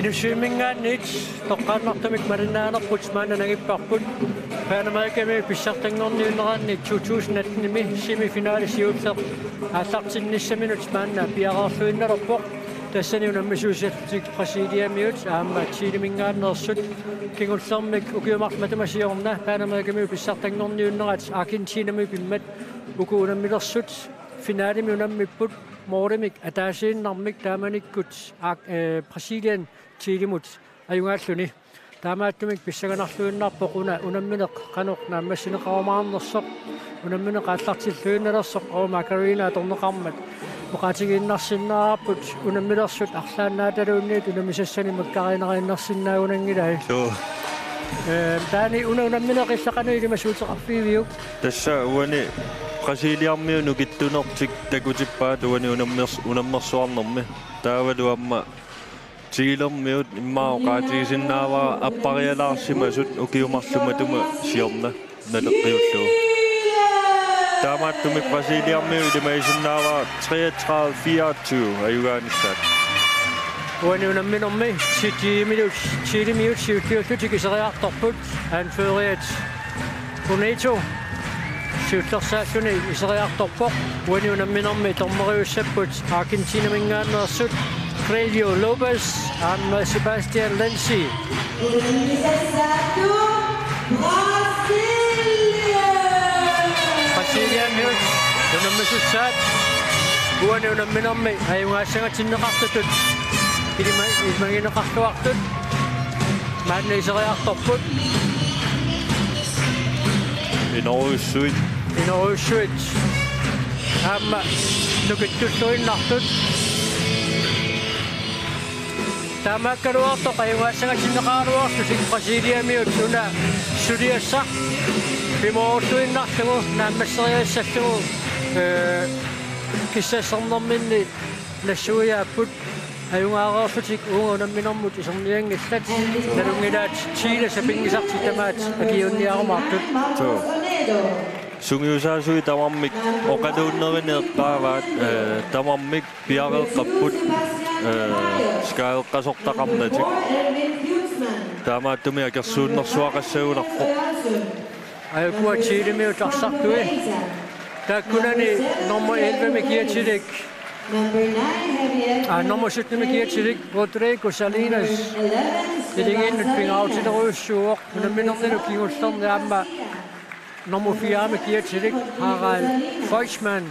Inusyimingaanit toqqaannartamik malinnaanarput maananagipparput Panamaakami pissartanngorniuneraanni 2018-mi semifinaalisiulleq ааллартинниссаминут маанна пиараарфуинналерпоқ тассани унаммисуусерtik пресидиамиут аама тилимингааннерсут кингуллермик укиумарт матемасиорна Panamaakami писсартангорниуннерат Аргентинами пиммат укуунаммилерсут финалими унаммиппут моремик атаасииннармик тааманиккут Brasilien тилимут аюнгааллуни таамааттумик писсаганарлуиннарпоқ унамминеқ канеқ нааммассинеқарамаарнерсоқ унамминеқ ааллартиллуинналерсоқ Макарина торнеқармат оқатигииннарсиннаараппут унаммилерсут арлааннааталуунниит унамисассани маккаринерииннарсиннаагунангилай таани унамминеқиллақану илимасуутеқарфиивиук тасса уани Brasiliarmiu nukittunertik takutippaat uani unammersuarnermi taavaluamma tigilermiut immaoqaatigisinnaavara apparialaarsimasut ukiumarlumatuma siorna naleqqiullu taamaattumik Brasiliarmiu ilimaisinnaavara 33-24 ayugaanissat uani unamminermi tilimiut siuttiullutikiseriartorput anføriat Bonito Sutlersaalluni iseriartorpoq uani unamminermi tormeriussaput Argentina mingaannersut Claudio Lopez aamma Sebastian Lenzi Brasilian hiut unammisutsaat uani unamminermi ajungaassagatinneqartutut ilmagineqarluartut maanna iseriartorput Inorussuit aamma nukittullуиннартут таамааккалуартоқ аюнгаассагатиннеқаруарлу Brasiliamiut уна сулиассақ пимоорлуиннарлугу нааммассериассаллугу киссассернэрминни нассуяаппут аюнгаареерлутик уунамминэрмут исерниангиллат налунгилаат Чиле сапингисарти тамаат акиунниарумаартут Sungiusaasui tamammik oqaluunnerинеэққааваат тамаммик пиареэққаппут скаеққасортақарнатик таамааттуми акерсууннэрсуақассагуларпоқ аюкуа Чилемиут арсартуи тааккунани номер 11 микиатилик nummer 17 микиатилик Rodrigo Salinas илигиннут пингаутилеруйуссууоқ унамминернилу кигуллерни аама nummer 4 микиатилик Harald Feuchmann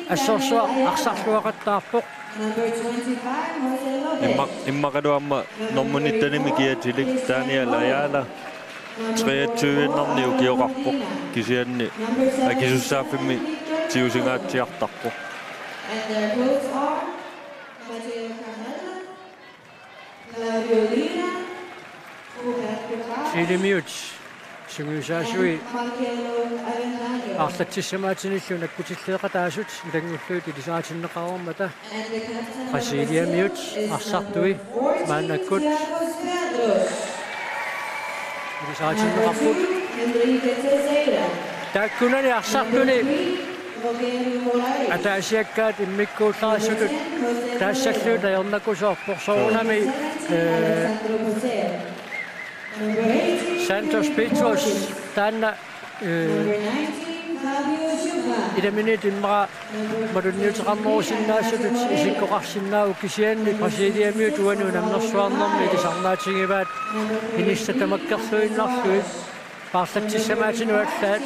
ассорсуа арсарлуақаттаарпоқ иммақалуамма нормуниттани микиатилик Daniel Ayala 23-нерни укиоқарпоқ кисианни акисуссааффимми тиусингаатсиартарпоқ And their votes are Mateo Carmela, Claudio Lina, Tilimiut Sungiusaasui Marcelo Avellano. арлатсиссамаатиниллу наккутиллеэқатаасут илангуллуут илисаатиннеқарормата And the captain Brasiliamiut арсартуи маанаккут илисаатиннеқарпут Enrique Teixeira, тааккунани арсартуни Rogelio Molares, атаасиаккаат иммиккуулларассутут таассаллуут аернакусоорпорсоорунами Alejandro José. Number 18, Santos Petros таанна number 19, Fabio Juva. иламинит иммара малунниутеқарнерусиннаассутут исиккоқарсиннаау кисианни Brasiliamiut уани унамнерсуарнэрми илисарнаатингиваат иниссатамаккерлуиннарлуи паарлатсиссамаатинуаллаат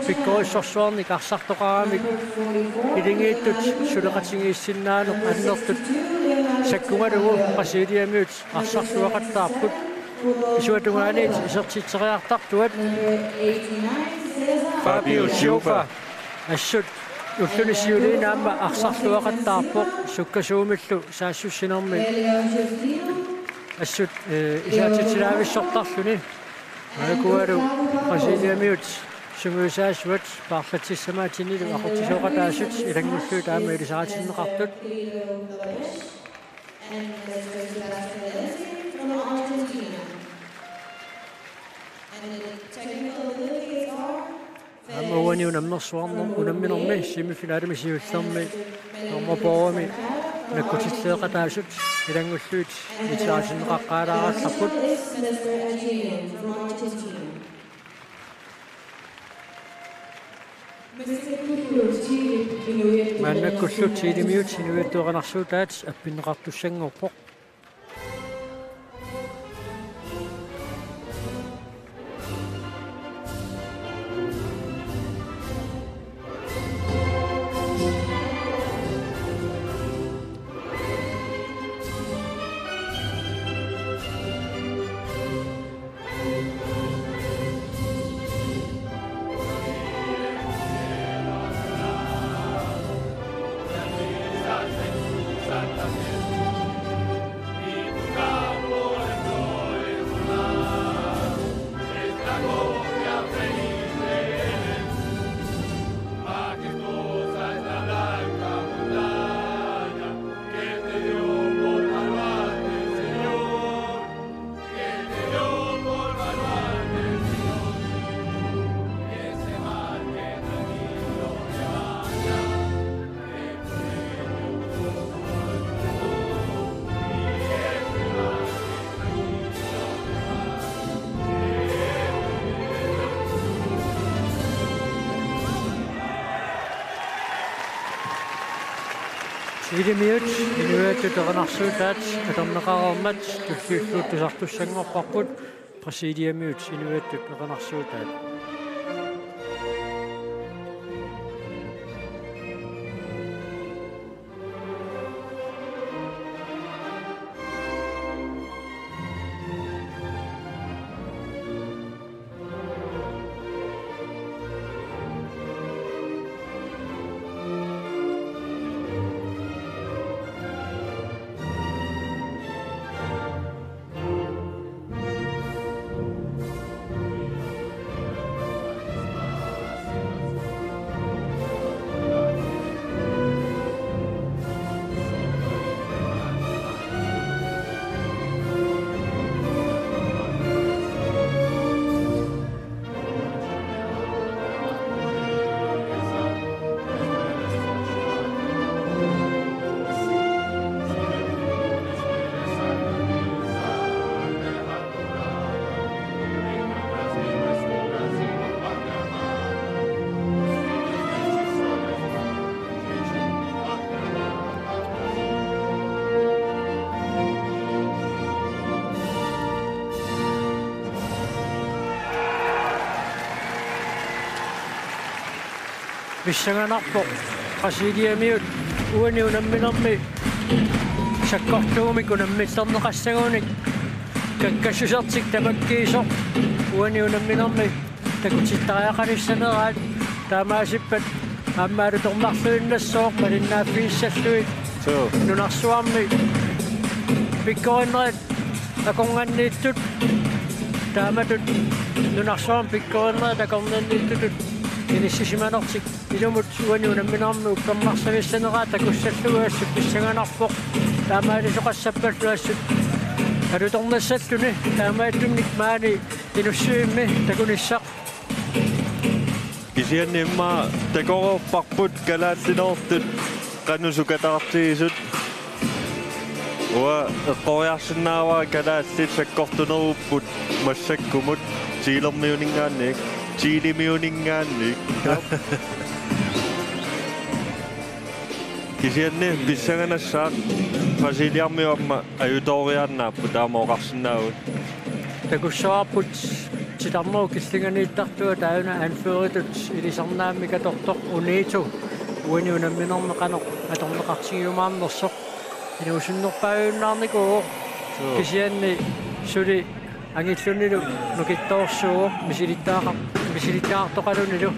пиккориссорсуарник арсартоқарамик илингииттут сулеқатингииссиннаанеқ аннертут саккунгалугу Brasiliamiut арсарлуақаттаарпут исуатунгаанит исертитсериартартуат Fabio Juva ассут уллунисиулинаама арсарлуақаттаарпоқ суккасуумиллу саассуссинерми ассут исаатитсилаависсортарлуни Aikuaru Brasiliamiut Sungiusaasuat paarlatissamaatinilu aqurtisooqataasut ilangulluut aama ilisaatinneqartut And that's Sebastian Lenzi from Argentina. And the technical abilities are aama uani unamnersuarner unamminermi semifinaalimi siullermi normapoorami наккутиллеэқатаасут илангуллуит итаасинеқаққаалааралларпут Mr. Adrian from Argentina. маннаккуллут силимиут синуиттуоқанарсуутаат аппинеқартуссангорпоқ Ilimiut inuittutaqanarsuutaat atorneqarormat tulliulluuttusartussangorparput presidiamiut inuittutaqanarsuutaat Vissanganarpo qasidiamiut uaniunamminermi sakkortuumik unammitserneqassagууnik kakkassusertik tamakkiisoq uaniunamminermi takutittariaqalissaneraat taamaasippat ammaalu tormarluinnassoq malinnaaffiissalluit nunarsuarmi pikkorinnerat akornganniittut taamatut nunarsuarm pikkorinnerat akornganniittutut inissisimanertik ilumut uaniunamminermi upparmarsavissанeraat takussalluгаассут писсаганарпоq таамаалисоqassapпаллуассут алуторнассаллуни таамааллумник маани инуссуимми такунissaq кисианнимма такорорпарпут калааллинеортут qannusukataartigisut уа эққориарсинаава калааллит саккортунеруппут массаккумут тилермиунингаанник тилимиунингаанник кисианни писсаганассаат фасилиармиуамма аюториааннааппу таамооқарсинаавут такуссоарпут титарнеру киллинганииттартуа таана анфеоритут илисарнаамми катортор униту уаниунамминернеқанеқ аторнеқартигиумаарнерсоқ инуусуннерпааюннаарникуу кисианни сули ангиллунилу нукиттоорсуу мисилиттаартоқалунилу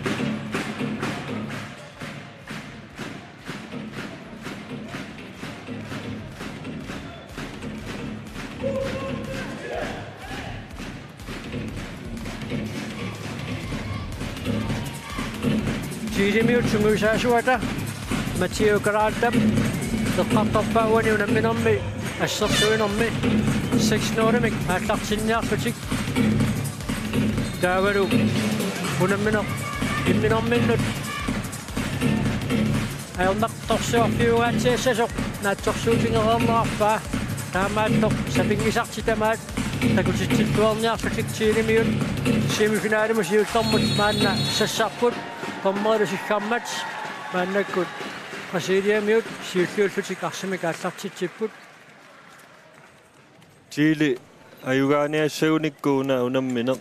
Тилимиут сунгуисаасуата Матио Караалтап теққартарпаауаниунамминерми ассерсуинерми 6-0-мик ааллартинниарпутик таавалу унамминер имминерминнут аернартторсуарфиугаатсиассасоқ naatsorsuutingereernerarpaa taamaattoq sapingisartitamaat takusitsilluarniarluk tiilimiut semifinaalimus siullermut maanna sassarput tormerilusiggarmat maannakkut Brasiliamiut siulluullutik arsimik aallartitsipput Chile ayugaaniassaunikkuuna unammineq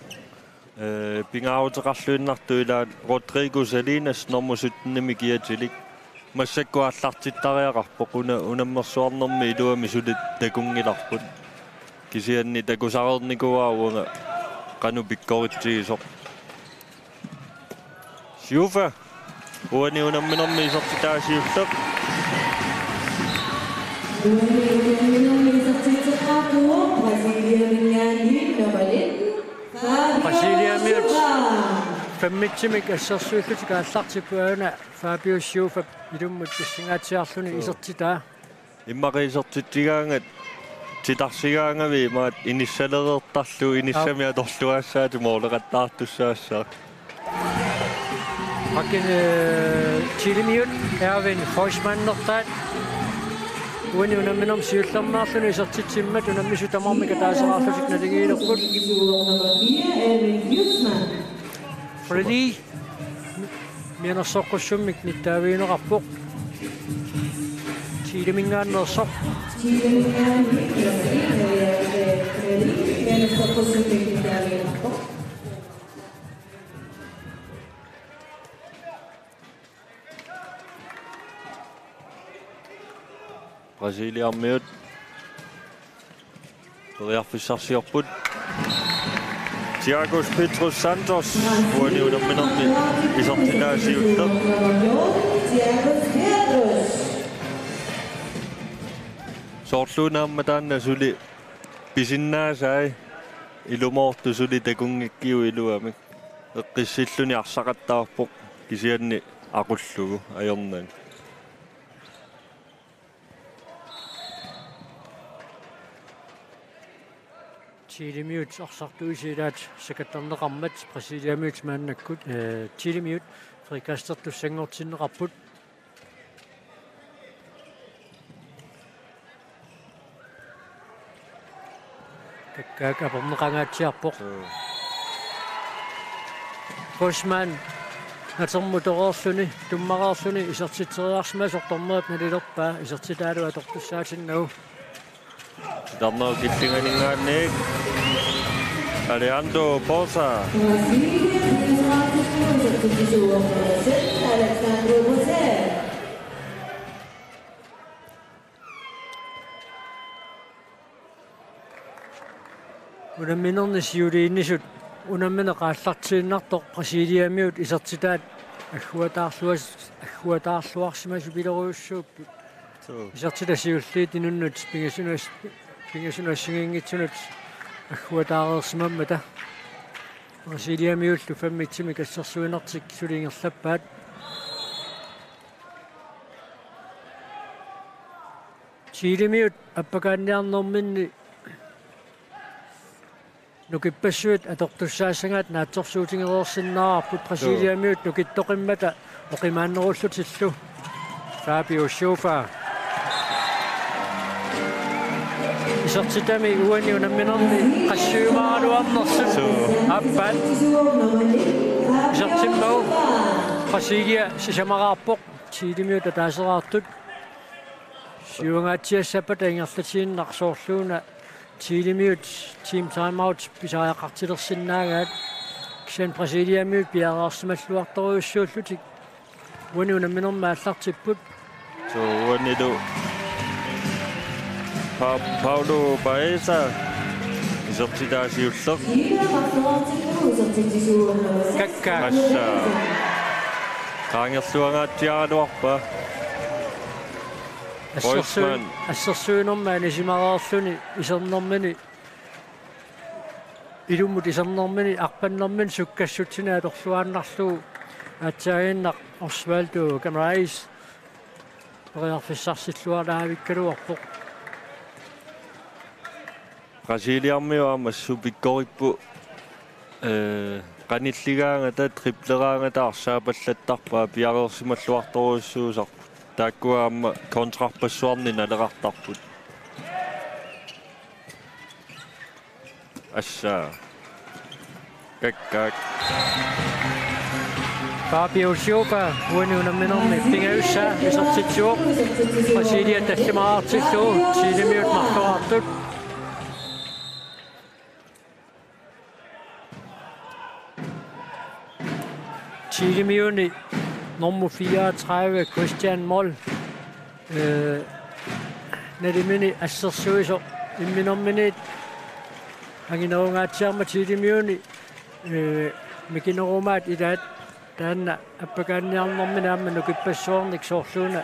pingaarutеқарлуиннартуилаат Rodrigo Salinas нормусутними киатилик массакку аллартиттариақарпоқ унаммерсуарнэрми илуами сулит такунгиларпут кисианни такусарерникуаауга кану пиккоритсигисоқ сиуфа уани унамминерми исертитаасиуллеқ Brasiliamiut femmitsimik assersuullutik aallartippuana Fabio Sciuffa ilummut kissingaatiarluni isertitaa иммақисертитсигаангат титарсигаангави маат иниссалерертарлу иниссами аторлуаассаати моолеқаттаартуссаассаа Hakken Chilimiut Erwin Forsmannertaat uani unamminerm siullermaarluni isertitsimmat unammisu tamarmika taaseraarlutik naligiilerput Freddy mianersoqqussummik nittaaviineqarpoq Chilimingaannersoq Brasiliamiut toriarfissarsiorput Thiago Pedro Santos uani unamminermi isertinaasiulleq soorluunaamma taanna suli pisinnaasai ilumoortu suli takungikkiu iluamik eqqissilluni arsaqattaarpoq kisianni aqullugu ajornan Chilimiut arsartuisilaat sakattarneqarmat Brasiliamiut maannakkut Chilimiut frikastertussanngortinneqarput kakkaak aporneqangaatiarpoq Forsman natermutoreerluni tummaqaarluni isertiteriarsmasortornerat nalilerpaa isertitaalu atortussaatinnagu Darnau kittinganingaanniik Alejandro Poza unamminerni siuliinnisut unammineqaallartiinnartoq Brasiliamiut isertitaat аггуатаарлуарсимасу пилеруйуссууппут исертиласиуллиит инуннут пингасунассигингитсунут аггуатаарерсимаммата Brasiliamiullu фаммитсими кассерсуинартик сулингерлаппаат Chilimiut аппакаанниарнэрминни нукиппассуит аторtussaasangaat наатсорсуутингереерсиннаарпут Brasiliamiut нукиттоқиммата оқимааннеруллутиллу Fabio Sciuffa Isertitami uani unamminerni qassuyumaaluarnersun appat isertimmau Brasilia sisamaqaarpoq Chilimiut taaseraartut siungaatiassapata ingerlatiinnarsoorluuna Chilimiut team timeout pisariaqartilersinnaagaat kisan Brasiliamiut piaraarsimalluartoruussuullutik uani unamminerma allartipput so uani du Paulo Baeza isertitaasiulleq kakka assa qaangerluangaatiaraluarpa Forsman ассерсуинэрмаа нисимараарлүни исернэрмини илуммут исернэрмини арпаннэрмин суккассутсина аторлуааннарлуу аатсаагиннақ Освальдо Камраис периарфиссарсиллуараавиккалуарпоқ Brasiliamiuammassu pikkorippu qanilligaangata tripleraangata arsaapallattarpaa piareersimalluartoruussuusar taakkuaamma kontrapassuarnina lerartarput assaa kakkaak Fabio Silva uinunamminormi pingaussa isortitsuoq Brasilia tallimaartillu 10 minut martoraartut Chile nummer 34 Christian Moll Nedimini assersuiso imminorminit anginerungaatiarma Chile mikinerumaat ilaat taanna appakaanniarnerminaamma nukipassuornik soorluuna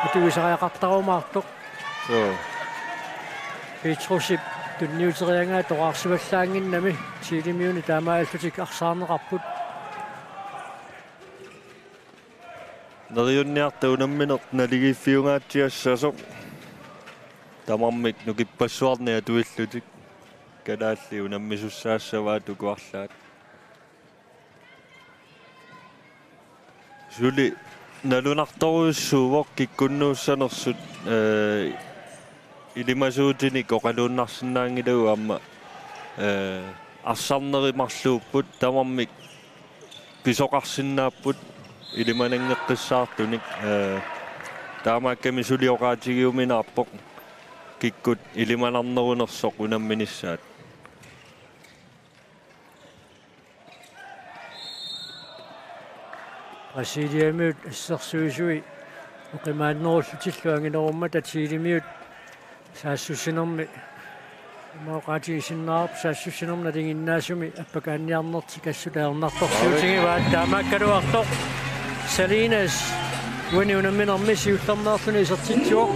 atuisariaqartarumaartoq Petrusip tunniuteriangaa toqaarsivallaanginnami Chile taamaallutik arsaarneqarput neriunniartuunammineq naligiffiungaatsiassasuq tamarmik nukipassuarni atuillutik kalaalli unammisussaasavaa tukuarlaat suli nalunartoruussuuvoq kikkunnuussanersut ilimasuutinik oqaluunnarsinnaangilagu amma арсарнеримарлууpput тамармик писоқарсиннааппут илиманангеққиссаартуник таамаакками сулиоқаатигиуминаарпоқ киккут илиманарнерунерсоқ унамминиссаат Brasiliamut ассерсуисуи оқимааннеруллутиллуангинерумма татсиилимиут саассуссинерми маоқаатигисиннаарп саассуссинерна тигиннаасуми аппакаанниарнерти кассулаернарторсуутиги ваат таамааккалуартоқ Salinas униунамминерми сиуллернеерлуни исертитсуоқ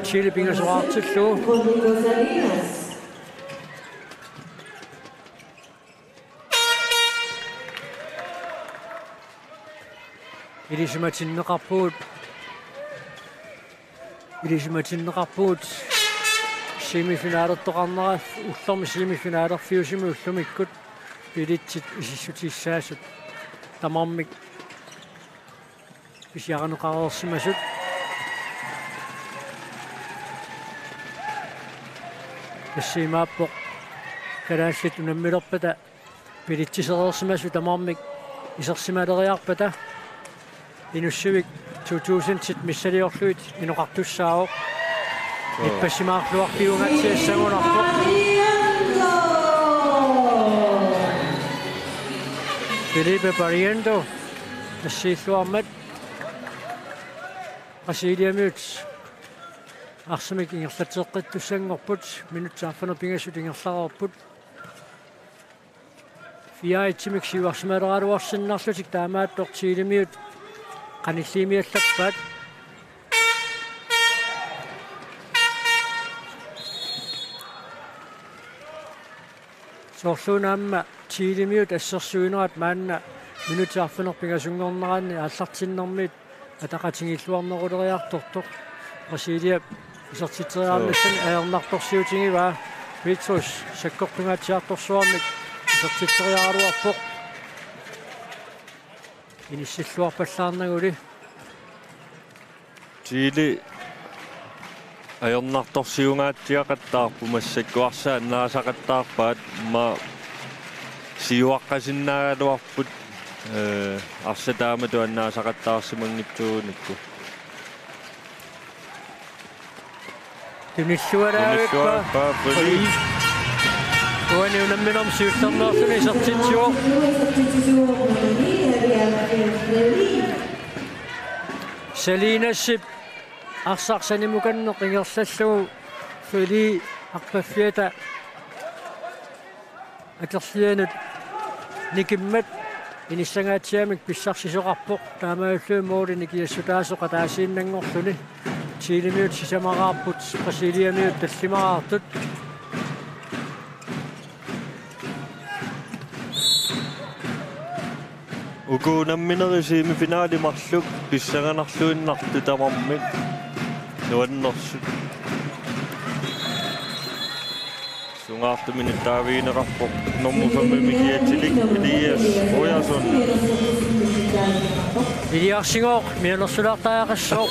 Chile пингасуаартиллу Илисиматиннеқарпуут семифинаалертоқарнера уллерми семифинаалерфиусими уллумиккут пилитсит исиссутиссаасут тамармик исиаранеқареерсимасут эссимааппоқ калааллит унаммилерпата пилитсисереерсимасу тамармик исерсималериарпата инуссивик 2000 миссалиорлуит иноқартуссаавоқ иппассимаарлуарпиунгатсиассагунарпоқ Felipe Barriento ассииллуармат Brasiliamut арсамик ингерлатеэққиттуссангорпут минутсааффана пингасут ингерларерпут фиаитсимик сиуарсималераалуарсиннарлутик таамааттоқ Chile qanillimiallappaat soorluunaamma Chile assersuinerat maanna minutiarfinerpingasungorneraanni аллартиннэрмит атақатингиллуарнерулериарторtoq Brasilia исертитериарнассан аернарторсиутингиваа Petrus саккортунгаатсиарторсуарник исертитериаралуарпоq иниссиллуарпаллаарнагули Chile аернарторсиунгаатсиақаттаарпу массаккуарсаа наасақаттаарпаат ма сиуаққасиннаагалуарпут арсатаамату аннаасақаттаарсимангитсууникку туниллуалаагиппа уаниунамминерм сиуллернеерлуни исертитсуо Salinas арсарсанимуканнеқ ингерллаллугу фили арпаффиата акерлианут никиммат иниссангаатсиамик писсарсисоқарпоқ таамааллуу моолини киассутаасоқа таасииннангорлуни Chile сисамараарпут Brasiliamut таллимараартут Uguunammineri semifinaalimarluk pissanganarluinnartu tamarmik nuannersut Ungaartumini taaviinerarpoq normufammi kiatilik Elias Ojason. Iliarsingoq mianersulaartaaqassoo.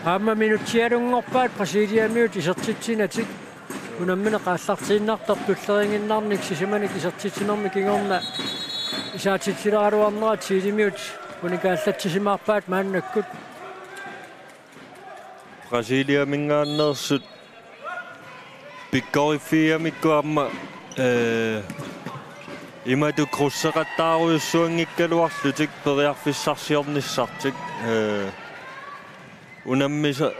Amma minutiarungorpaat Brasiliamiut isertitsinatik unammina qaallartiinnartartulleringinnarnik sisamanik isertitsinermi kingorna isaatitsileraaluarnera tiilimiut unikaallatsisimaarpaat maannakkut Brasilia mingaannersut pikkorifiamikku amma imatu krusseqattaaruissuangikkaluarlutik periarfissarsiornissartik unammisa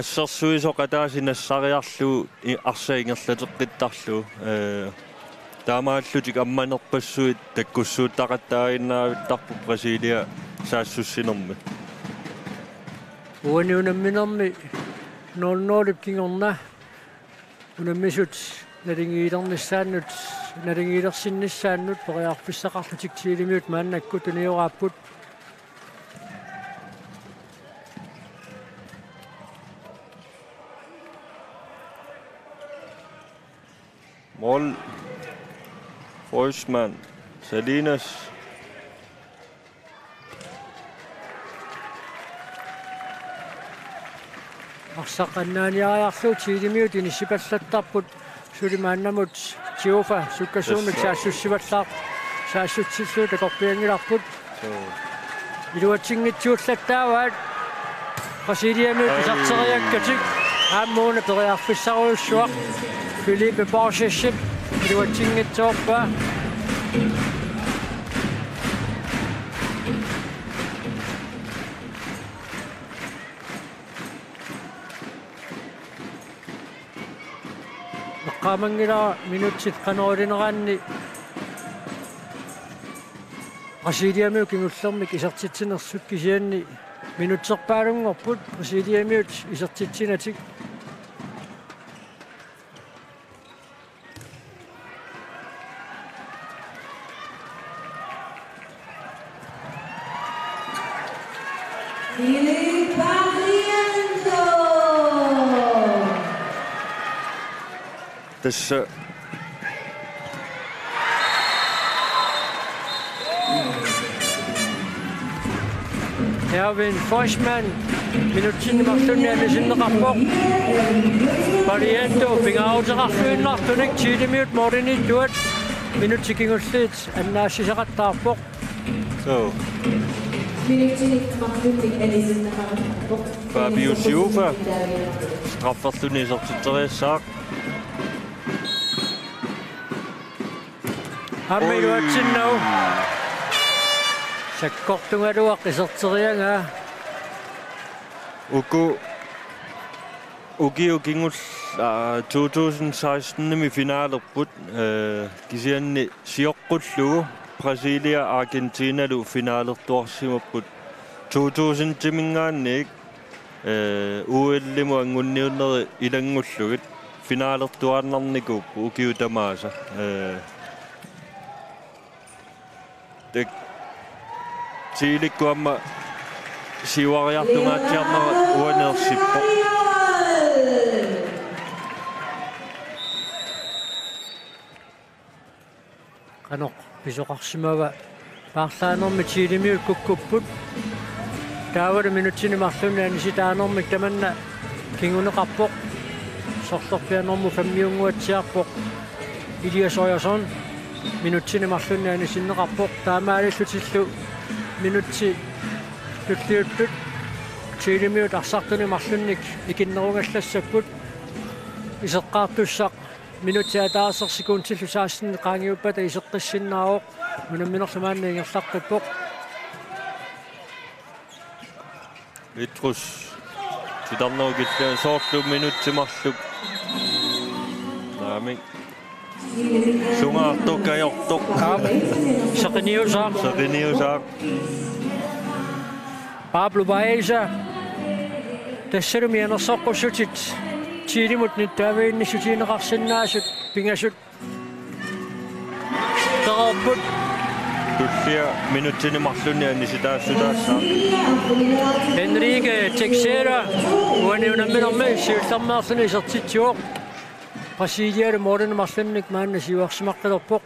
assersuisoqataasinassariarlu arsaingerlateqqittarlu taamaallutik ammanerpassuit takkussuuttaqattaainnaavittarpu Brasilia saassussinermi uani unamminermi noolnoolip kingorna unammisut nalingiilernissaannut nalingiilersinnissaannut periarfissaqarlutik tiilimiut maannakkut unioraapput Mål Forsman Salinas Arsaqannaaniariarlu tiilimiut inissipallattarput sulimaannamut Tiofa sukkasuumik saassussivallaaq saassutsilluu takorpiangilarput iluatsingitsuullattaavaat Brasiliamiut isarteriakkatik aammuuna periarfissaruussuaq Felipe Borges iluatsingitsoorpa qaamangila minutsit qanorineraanni Brasiliamiut kingullermik isertitsinersut kisianni minutserpaalungorput Brasiliamiut isertitsinatik tässä Erwin Forsman minutsinnimarlunnianisinneqarpoq Paliento pingauterarluinnartunik tiilimiut morinittuat minutsikingulliit annaassisaqattaarpoq so Fabio Silva strafferlunisertiteriassaaq Hammiluatsinnou sakkortungaluaq iserterianga ukiukingull 2016 finaalerput kisianni siorqullugu Brasilia Argentinalu finaalertuarsimapput 2000 timingaanniik uullimu angunniunneri ilangullugit finaalertuaannarnikuuppu ukiutamaasa tek siilikku amma siuariartungaatiarnera uaneersippo qanoq pisoqarsimava paarlaanermi tiilimiut kukkupput taavara minutsinnimarlunnianisi taanermik tamanna kinguneqarpoq sorlorpianermu fammiunguatsiarpoq Elias Ojason minutsinnimarlunnianisinneqarpoq taamaalillutillu minutsi tulliuttut tiilimiut arsartunimarlunnik ikinnerungallassapпут iseqqaartussaq minutiataasersikuntillu saassinni qaangiuppata iseqqissinnaavoq unamminerlumaanniingerlarqippoq Vitrus sitarnerugillaan soorlu minutimarluk naamik sungaartoq kajortoq seqiniusaaq Pablo Baeza tassalumi anersoqqussutit tiilimut nittaaviinnissutiineqarsinnaasut pingasut taqorput tullia minuttini marluniani sitaassutaassa Enrique Teixeira uaniunamminermi siullarmeersuni isertitsuoq Brasilialle Morten Marlunnik maanna siuarsimaqqalerpoq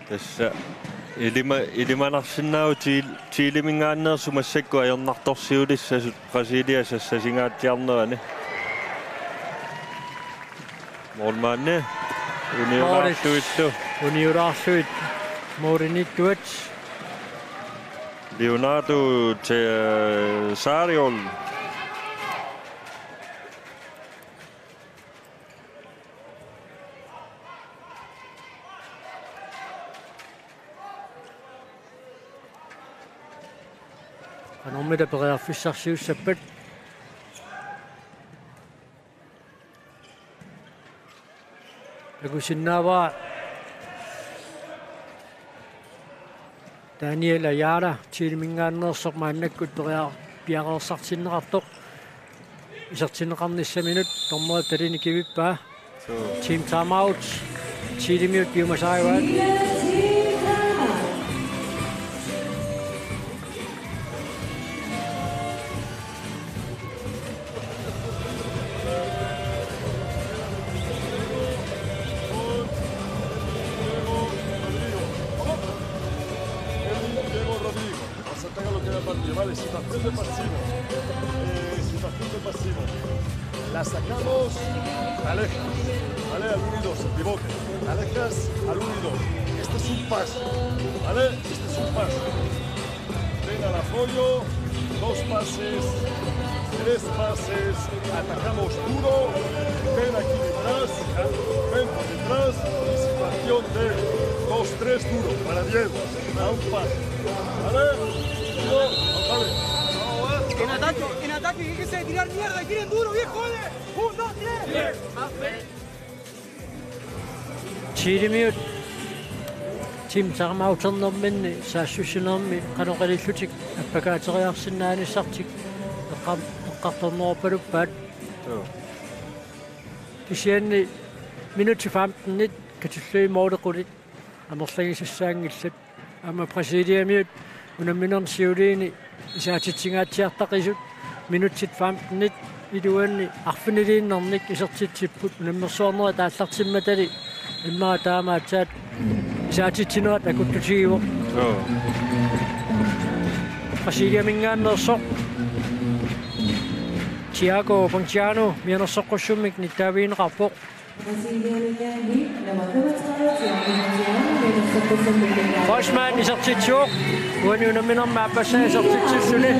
tässä ilimanarsinnau tiilimingaanneersumassakku ajornartorsiulissa Brasiliassa singaatiarnerani Mormaanne uniuraarluit Morinittuat Leonardo Sariol anomida perearfissarsiussappat Agusinnaava Daniel Ayala tiilimingaanneersoq maannakkut piaqersartinneqartoq isartinneqarnissaminut tormua talini kivippaa team timeout tiilimiut piumasarivaat Vale, situación de pasivo. Situación de pasivo. La sacamos, alejas. ¿Vale? Al 1 y 2, pivote. Alejas al 1 y 2. Este es un paso. ¿Vale? Este es un paso. Ven al apoyo. 2 pases. 3 pases. Atacamos duro. Ven aquí detrás. Ven por detrás. Y situación de 2-3 duro. Para 10. A un paso. ¿Vale? En ataque, fíjese de tirar mierda y tiren duro, viejo, ¡ole! 1, 2, 3. tiilimiut team timeouternerminni saassusinermi qanoqalillutik appakaateriarsinnaanissartik eqqartornerupaluppaat kisianni minutti 15 katullui moolequlit amerlagisissaangillat ama Brasiliamiut unamminern siuliini isaatitsingaatiartaqisut minutsit 15 iluanni arfiniliinnernik isertitsipput unammersuarnera taallartimmatali immaa taamaatsaat isaatitsineret akuttutigivoq Brasiliamingaanneersoq Thiago Ponciano mianersoqqussummik nittaaviineqarpoq Osman isertitsuoq uaniunamminerma appassaa isertitsussuni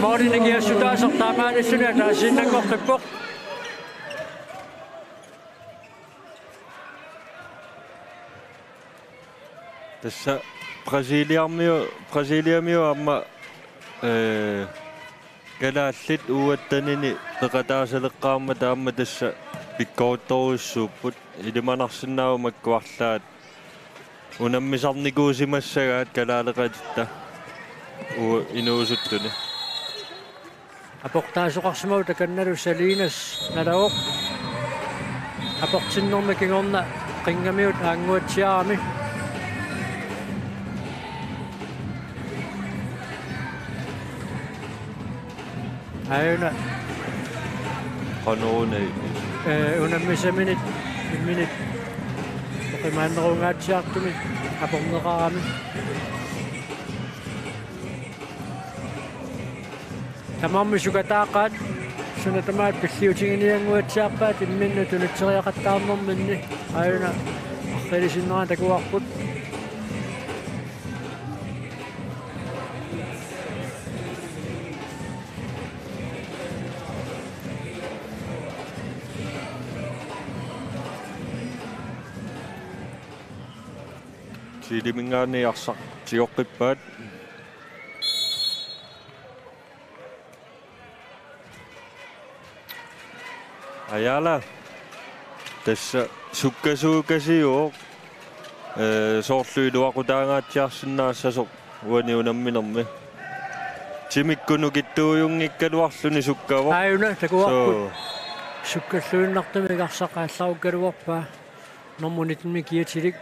Morinigiassutaasoq taamaalissuni ataasinnanngorqippoq tässä Brasiliamiu amma kalaallit uattanini peqataasaleqqaarma taamma tassa pikkouttoruissuupput ilimanarsinnaumakkuarlaat unammisarnikuusimassagaat kalaaleqatitta inuusuttuni aportaasoqarsimau takannalu Salinas nalaoq aportinnerma kingorna qingamiut aanguatsiarami ayuna qanuunai unammisaminit minit oqimaannerungaatsiartumit aporneqarami tamarmi sukataaqaat sunatamaat pilliutiginianguatsiarpaat imminnu tunitseriaqattaarnerminni ayuna arqilisinneraan takuarput tiilimingaaniarsaq tioqqippaat Ayala tässä sukkasuukasiuoq soorluiluaqutaangaatiarsinnaassasoq uaniunamminermi timikkunukittuujungikkaluarluni sukkavoq ayuna takuarput Sukkalluinnartumi karsaqaallarukkaaluarpaa normmunitmi kiatilik.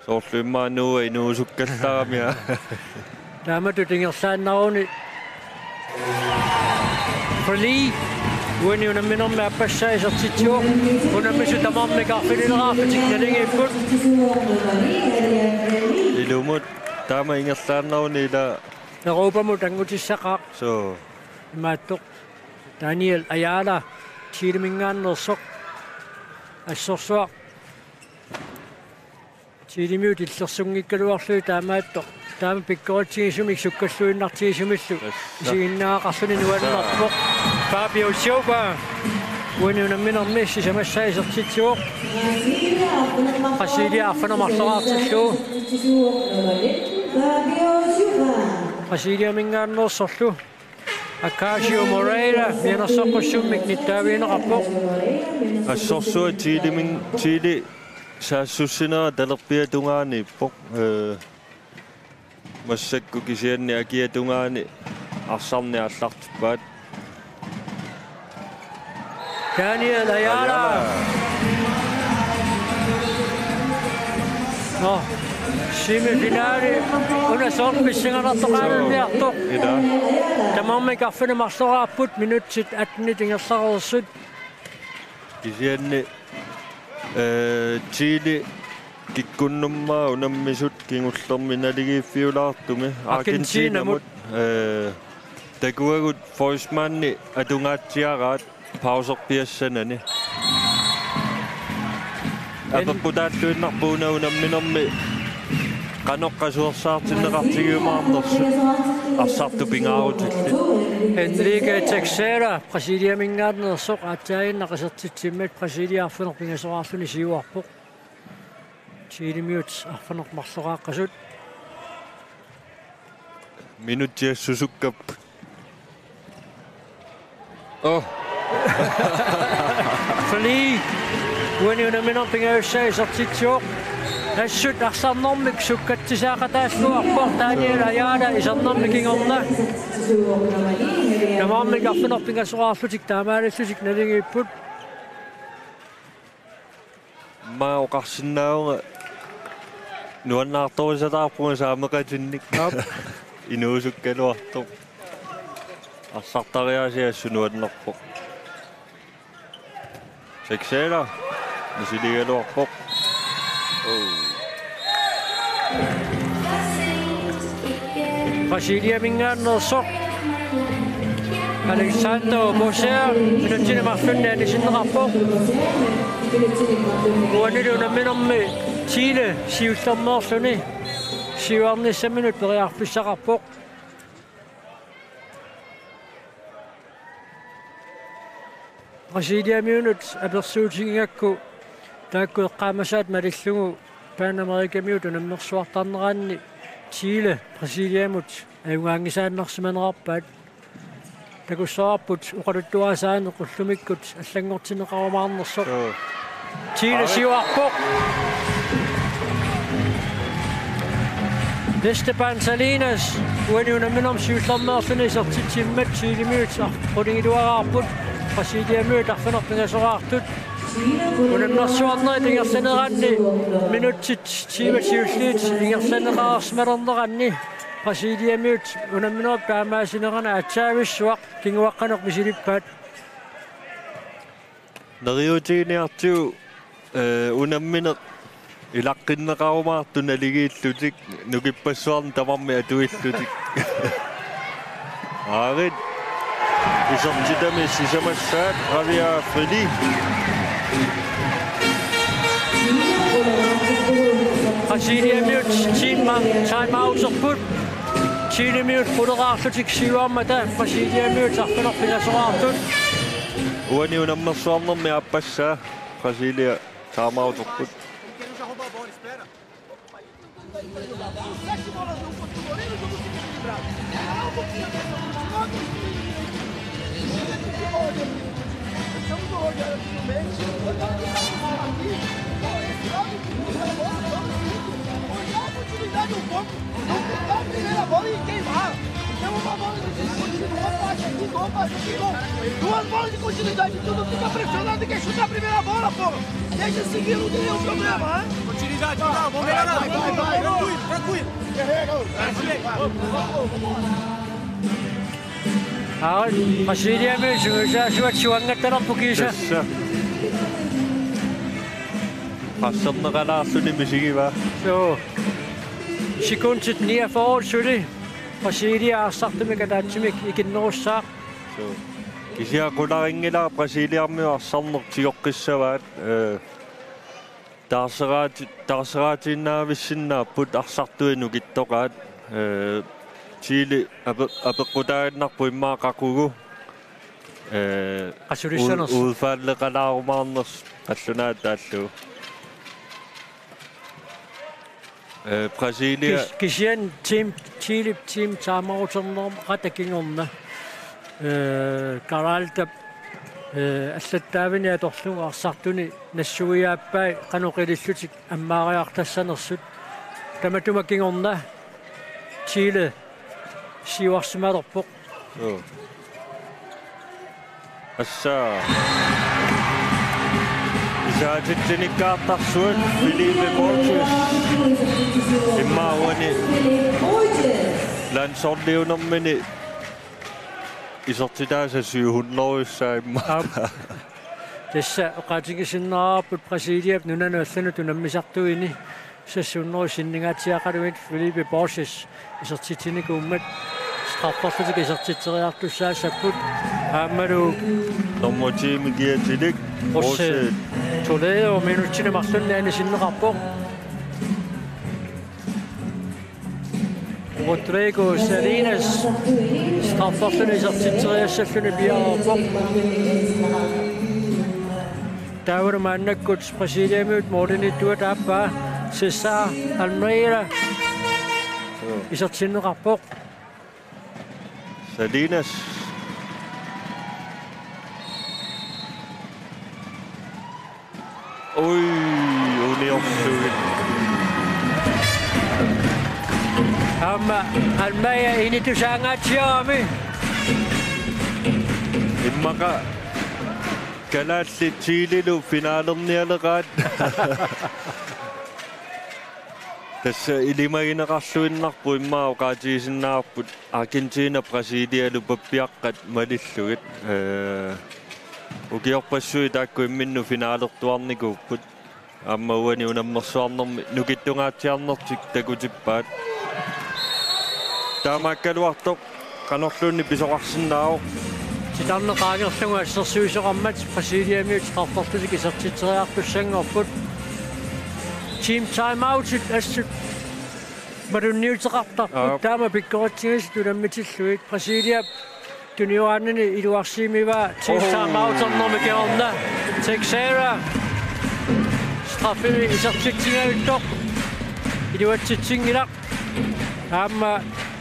Soorluimmaa nuua inuusukkallaamia. Taamatu tingerlaannaruni Free When unamminermi appassaisertitsuuq unammisu tamarmi karfilileraappatik nalingiipput Ilumut taama ingerlaannaruni ila Europamu tangutissaqaaq so imaattoq Daniel Ayala tiilimingaannersoq assorsuaq tiilimiut illersunngikkaluarluu taamaattoq taama pikkoratigisumik sukkalluinnartigisumillu isiginnaaqarluni nuannerpoq Fabio Silva when unamminermi sisamassaissertitsuuq qasilia arfanamarleraartillu qasilia mingaannersorlu Acacio Moreira mianersoqqussummik nittaaviineqarpoq assorsua tiili saassussinera talerpiatungaaniippoq massakku kisianni akiatungaani arsarni allartippaat Daniel Ayala No semifinali una sorpissingalartoqaananniartoq tamarmi karfinamarleraarput minutsit atnitingerlarersut kisianni Chile kikkunnummaa unammisut kingullermi naligiiffiulaartumi Argentinamut takuagut Forsmanni atungaatsiaraat pauserpiassanani apaputaattuinnarpuuna unamminermi qanoqqasuersaartinneqartigiumaarnersut arsartu pingaarutillit Enrique Teixeira Brasiliamingaannersoq aatsaainnaqasertitsimmat Brasiliaarfinerpingasoraarluni siuarpoq Chilimiut arfanermarleraaqasut minutiassusukkap Flee when unamminerpingaussaisertitsuuq Assut arsarnermik sukkattisaaqataasluarpoq Daniel Ayala isarnermik ingorna tamarmik arfinerpingasoraarlutik taamaalallutik nalingiipput maa oqarsinnaaunga nuannaartorisataarpunga saameqatinnik inuusukkaluartoq arsartariaasiassu nuannerpoq Teixeira nisiligaluarpoq Brasiliamingaannersoq Alexander Moser minutinemarlunnaanisinneqarpoq uanilu unamminermi Chile siullermeerluni siuarnissaminut periarpissaqarpoq Brasiliamiunut apersuutigingakku taakku eqqaamasaat malillugu Panamerikamiut unammersuartarneraanni Chile Brasiliamut ayungaangisaannersimanerarpaat takussaarput uqaluttuaasaaneq ullumikkut allangortineqarumaarnersoq Chile siuarpoq Esteban Salinas uani unamminermi siullermeerluni isertitsimmat Chilimiut arqulingiluaraarput Brasiliamiut arfinerpingasoraartut unammersuarneri tingersaneranni minutsit siimasiulliit tingersaneqaarsmalerneranni Brasiliamiut unamminerp taamaasinerana atsaavissuaq kinguaqqaneq misilippaat neriutiiniartiu unammineq ilaqqinneqarumaartu naligiillutik nukipassuarni tamarmi atuillutik aarit isertitami sisamassaat Javier Fridi Brasiliamiut timeouterput Chilimiut quleraarlutik siuarmata Brasiliamiut arfinerpingasoraartut uani unammersuarnermi appassaa Brasilia timeouterput Não, primeira bola e queimar. Tem uma bola no time, não pode fazer. Opa, ficou. Duas bolas de continuidade, tu não fica pressionado e quer chutar a primeira bola, pô. Deixa seguir, não tem nenhum problema, hein? Continuidade, não, vamos melhorar. Vai, tranquilo. Brasiliamyt juangattararpukisa. Tässä. Qasserneqalaarluni misigiva. So. Sekundet 9 forhold suli. Brasilia arsartumik ataatsimik ikinnerussaaq. So. Kisia qularingila Brasiliarmiu arsarnertigoqqissavaat taarseraatinnaavissиннааппут arsartuinu kittoqaat Chile apeqqutaannarpu immaaqaqugu Qasulissaners. Udfaalleqalaarumaarners qallunaat taallu Brasilia Kisian team Chile team taamauternerm qatakingorna Karalta аллаттаавини аторлугу арсартуни нассуиааппай каноқилиллутик аммаариартассанерсут таматумаккингорна Chile сиуарсималерпоқ асса исаатитсиниккаартарсуат Филиппе Борges иммауани лансорлиунэрмини Isortidaasa 700 imma. Tässä oqaatigissinnaarput Brasiliap nunanuallanu tunammisartuini sassuunnerusinningaatiaqalumit Felipe Borges isortitinikuummat straffarlutik isortiteriartussaassapput aammalu Normotiimi kiatilik Borges Toledo minuttinemarlunnaani sinneqarpoq Rodrigo Salinas straffarluni isortiteriassalluni piararpoq Taavanu maannakkut Brasiliamiut moorlinittuat aappaa Cesar Almeida isortinneqarpoq Salinas Oi uniorsuit Amma Almeida initusaangaatiarami immaqa kalaalli Chilelu finaalernialeqaat Tässä ilimagineqarluinnarpu immaa qaatigisinnaarput Argentina Brasilialu pappiaqqat malillugit ukiorpassui taakku imminnu finaalertuarnikuupput amma uani unammersuarnermi nukittungaatiarnertik takutippaat taamaakkaluartoq qanorluunni pisoqarsinnaao Sitarneqaagerlugu assersuisoqarmat Brasiliamiut straffarlutik isortiteriartussanngorput Team timeoutit assut marunniuteqartarput taama pikkoratigis tunammitilluit Brasilia tuniuaannani iluarsiimivaa team timeouternermikiorna Texera straffini isortitsingauttoq iluatsitsingilaq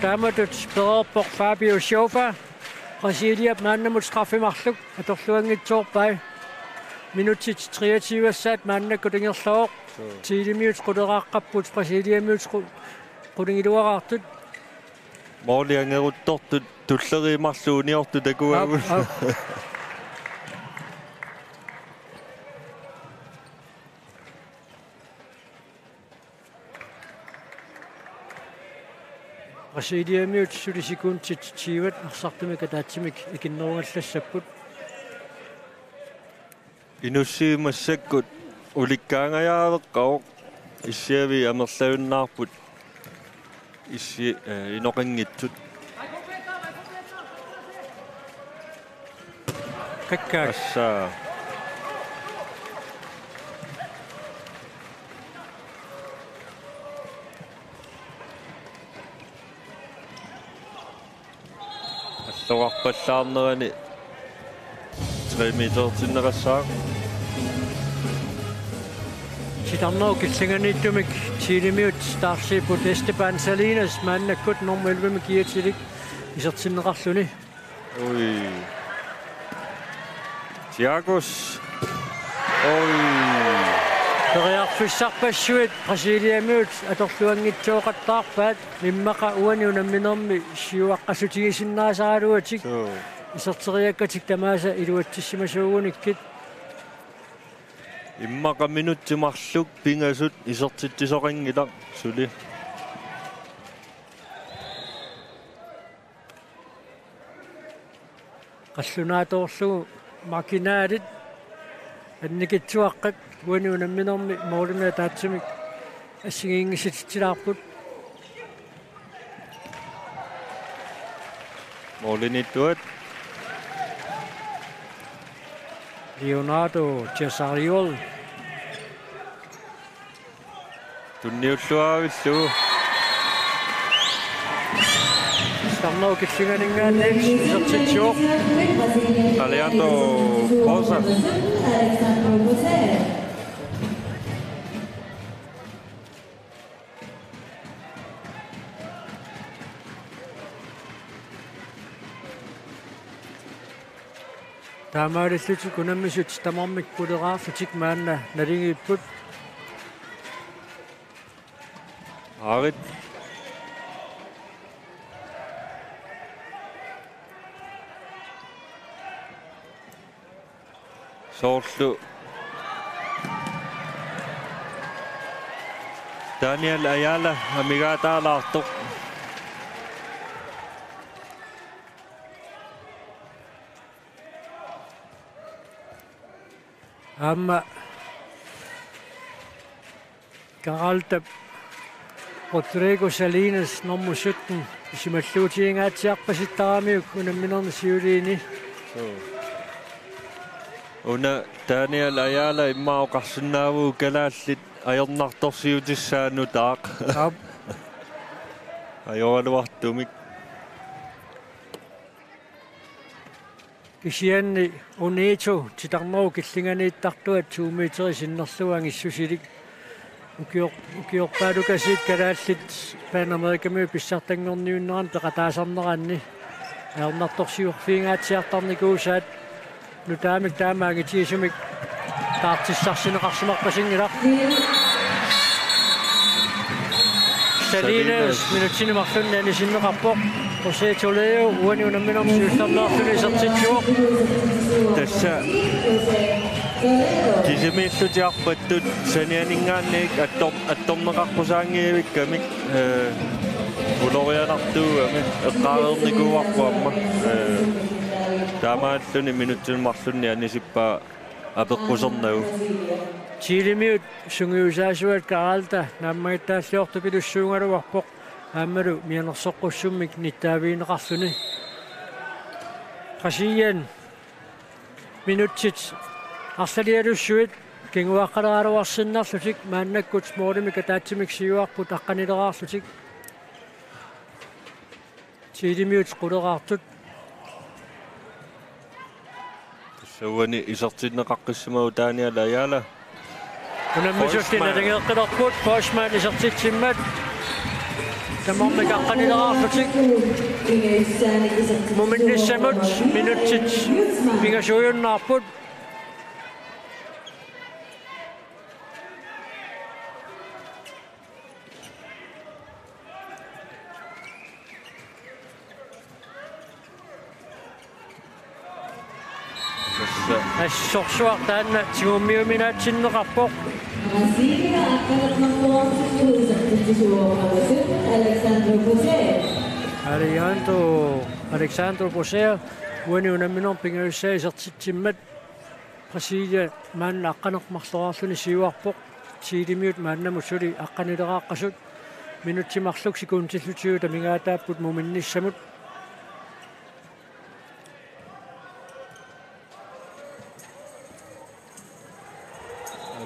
taamatut pedererpoq Fabio Schofa Brasilia maannamut straffimarluk atorluangitsoorpai minutit 23-assat maannakkutingerlooq Chilemiut quleraqqapput Brasiliamiut qulingiluaraartut mooliangeruttortut tulleriimarluuniortu takuagun Brasiliamiut sulisikuuntit tiivat arsartumik ataatsimik ikinneruungallassaput inussiimassakkut ulikkaangajaaveqqaoq issiavi amerlaunnaarput issi inoqinngitsut kakkaak assaa assoqarpallaarnerani 3 metertinneqassaa Sitarnau kilsinganiittumik Chilemiut starshiput Esteban Salinas maannakkut norm 11 kiatilik isertinneqarluni Oi Thiagos Oi Teriarfissarpassuit Brasiliamiut atorluangitsuoqattaarpaat immaqa uani unamminermi siuaqqasutigisinnaasaaluatik Isarteriakkatik tamaasa iluatsissimasууgunikit. Immaqa minuttimarluk pingasut isertittisoqingila suli. Qallunaatoorlugu makinaalit annikitsuaqqat uaniunamminermi moolumia taatsumik assigiingisitilaarput Moolinittuat Leonardo Cesariol tunniulluaavillu Stamnau kitsinganingaanniks isertitsuoq Alejandro Bosa Alexandro Boser. Taamaalillutu kunammisut tamarmik puleraafutik maanna nalingiipput Arit Soorlu Daniel Ayala amigaataalaartoq Amma Garalta Rodrigo Salinas nummer 17 isimalluutiingaatsiarpasittaraamiuk unamminermi siuliini Una Daniel Ayala immaoqarsunnaavu kalaallit ajernartorsiutissaanu taaq Ab ajoraluartumik kisianni Uneto titarnau killinganiittartuat 2 meteri sinnerluangissusilik ukiorpaalukasit kalaallit Panamerikami pissartangorniunneran peqataasarneranni aernartorsiurfiingaatsiartarnikuusaat nutaamik taamaangitiisumik taartissarsineqarsumarpasingilaq Salinas minutsinnimarlunni sinneqarpoq Jose Toledo uani unamminermi siullarnaarluni isertitsuoq Tassa Kisimiillutiarpattut sanianingaanniik attorneqarpusaangiivikkamik ulorianartuugami eqqaareernikuuarpuamma taamaalluni minutsinnimarlunni anisippaa apeqqusernagu Chilimiut sungiusaasuat Garalta naammagittaallioortupilussuungaluarpoq aammalu mianersoqqussummik nittaaviineqarluni qasiyan minutsit arsalialussuit kinguaqqaleraluarsinnarlutik maannakkut moolimik ataatsimik siuarput aqqanileraarlutik Chilimiut quleraartut Sauani isertinneqaqqissumagu Daniel Ayala unammisuttin alingeeqqilerput Postman isertitsimmat tamarmik aqqanileraarlutik muminnissamut minutsit pingasuujunnaarput assorsuartaanna tiguummiuminaatsinneqarpoq Brasilia akan membawa Alexandro Boser. Alexandro Boser uani unamminor pingaussaa isertitsimmat Brasilia maanna aqqanermarleraarluni siuarpoq Chilimiut maannamut suli aqqanileraaqqasut minutsimarluk sikuuntillutigu tamingaataapput muminnissamut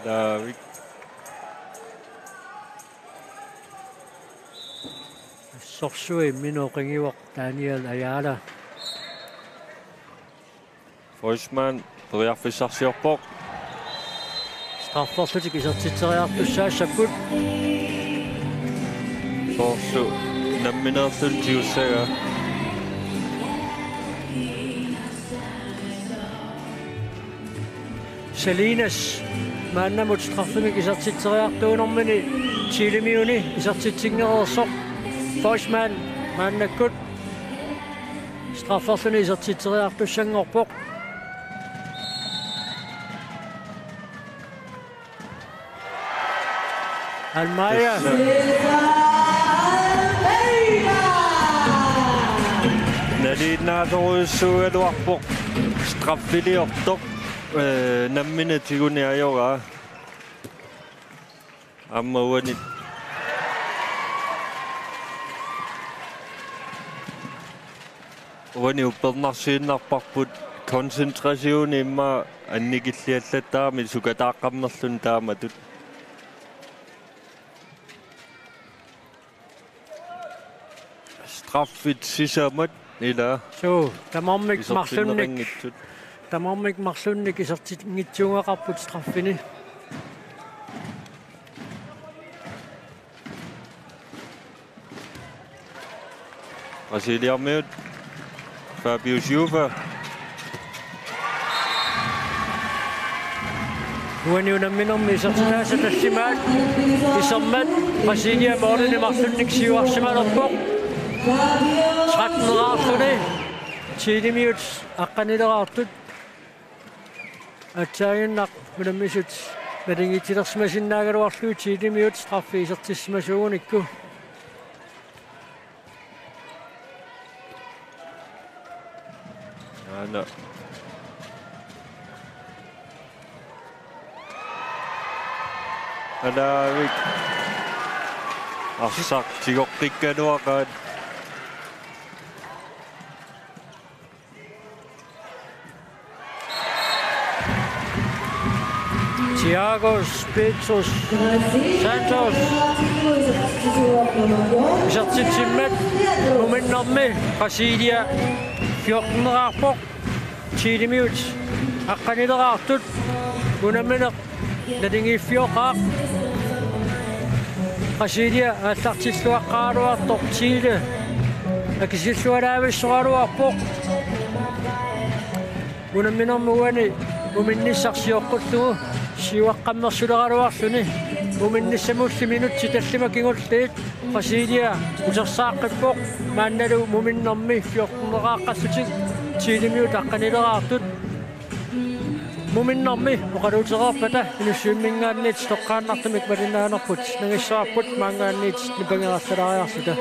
David sorsui minoqingiuaq Daniel Ayala Forsman periarfissarsiorpoq strafforlutik isertitseriartussaassaput Soorlu namminerlul tiussaga Salinas maannamut straffimik isertitseriartuunermini Chilimiuni isertitsingereersoq Postman maannakkut Straffersuni isartiteriartussangorpoq. Almaja. Naliinnaatoruissuugaluarpoq straffiliortoq namminatiguниаёраа аммауани уани уппернарсииннарпарпут концентрасиуни имма анникиллиаллаттаами сукатааққаммерлун тааматут straffit sisamat ila So, tamarmik marlunnik isartingitsuungaqarput straffini. Brasiliarmiut Fabius Juva Uaniunamminormi isartinaasa tassimaat isarmat Brasilia moorlini marlunnik siuarsimalerpoq. 13-raartuni 10 minut aqqanilerartut atsaagannaq munammisut malingitilersimasinnaagaluarluu 10 minut straffi isertissimasuugunikku ana Adavik Arsak tigortikkanuaqaat Thiagos Petros Santos isartitsimmat uminnermi Brasilia 14-raarpoq 10 minut aqqanilerartut unammineq nalingiiffioqaaq Brasilia аллартиллуаққаалуарторп Чили акисиллуалаависсораалуарпоқ унамминэрмуани уминниссарсиоққуллугу сиуаққаммерсулералуарлуни уминниссамулли минутти таллима кингуллиит Brasilia усерсааққиппоқ маанналу муминнэрми 14-рааққассутик 10 минут аққанилераартут муминнэрми оқалуутерерпата инуссуиммингаанниит тоққааннартамик малинааnerput нагиссаарпут маангаанниит нипангерассалариарсута